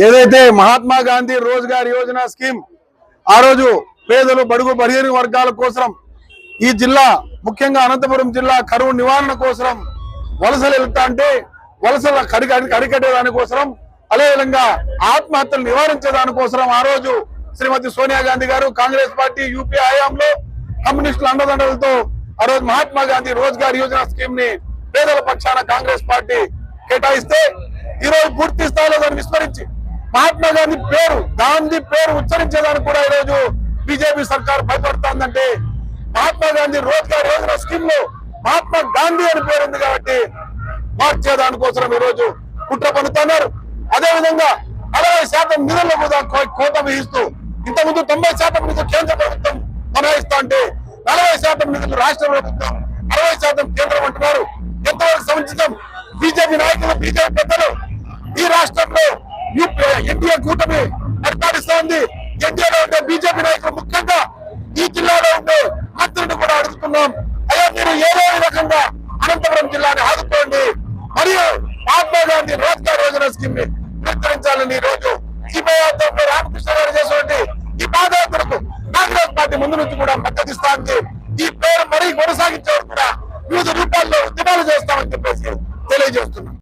ఏదైతే మహాత్మా గాంధీ రోజ్గార్ యోజన స్కీమ్ ఆ రోజు పేదలు బడుగు బలహీన వర్గాల కోసం ఈ జిల్లా ముఖ్యంగా అనంతపురం జిల్లా కరువు నివారణ కోసం వలసలు వెళ్తా అంటే వలసల కరికట్టే దానికోసం అదేవిధంగా ఆత్మహత్యలు నివారించే దానికోసం ఆ రోజు శ్రీమతి సోనియా గాంధీ గారు కాంగ్రెస్ పార్టీ యూపీ హయాంలో కమ్యూనిస్టుల అండదండలతో ఆ రోజు మహాత్మా గాంధీ రోజ్గార్ యోజన స్కీమ్ ని పేదల పక్షాన కాంగ్రెస్ పార్టీ కేటాయిస్తే ఈ రోజు పూర్తి స్థాయిలో దాన్ని విస్మరించి మహాత్మా గాంధీ పేరు ఉచ్చరించేదానికి కూడా ఈ రోజు బీజేపీ సర్కార్ భయపడుతోందంటే మహాత్మా గాంధీ రోజ్గార్ యోజన స్కీమ్ లో మహాత్మా గాంధీ అని పేరు ఉంది కాబట్టి మార్చేదానికోసం ఈ రోజు కుట్ర పన్నుతున్నారు. అదేవిధంగా 40% నిధుల్లో కూడా కోత విధిస్తూ ఇంతకుముందు 90% నిధులు కేంద్ర ప్రభుత్వం కొనసాగిస్తా అంటే 40% నిధులు రాష్ట్ర ప్రభుత్వం 60% కేంద్రం అంటున్నారు. ఎంతవరకు సముచితం? బీజేపీ నాయకులు బీజేపీ పెద్దలు ఈ రాష్ట్రంలో ఎన్డీఏ కూటమి పరిపాలిస్తా ఉంది. ఎన్డీఏలో ఉండే బీజేపీ నాయకులు ముఖ్యంగా ఈ జిల్లాలో ఉండే మంత్రులను కూడా అడుగుతున్నాం, అయ్యా మీరు ఏదో రకంగా అనంతపురం జిల్లాని ఆదుకోండి, మరియు మహాత్మా గాంధీ రోజ్గార్ యోజన స్కీమ్ ని విస్తరించాలని ఈ రోజు సిపిఐ ఆధ్వర్యంలో రామకృష్ణ గారు చేసినటువంటి ఈ పాదయాత్రకు కాంగ్రెస్ పార్టీ ముందు నుంచి కూడా మద్దతు ఇస్తామని, ఈ పేరు మరీ కొనసాగించే కూడా వివిధ రూపాల్లో ఉద్యమాలు చేస్తామని చెప్పేసి తెలియజేస్తున్నాం.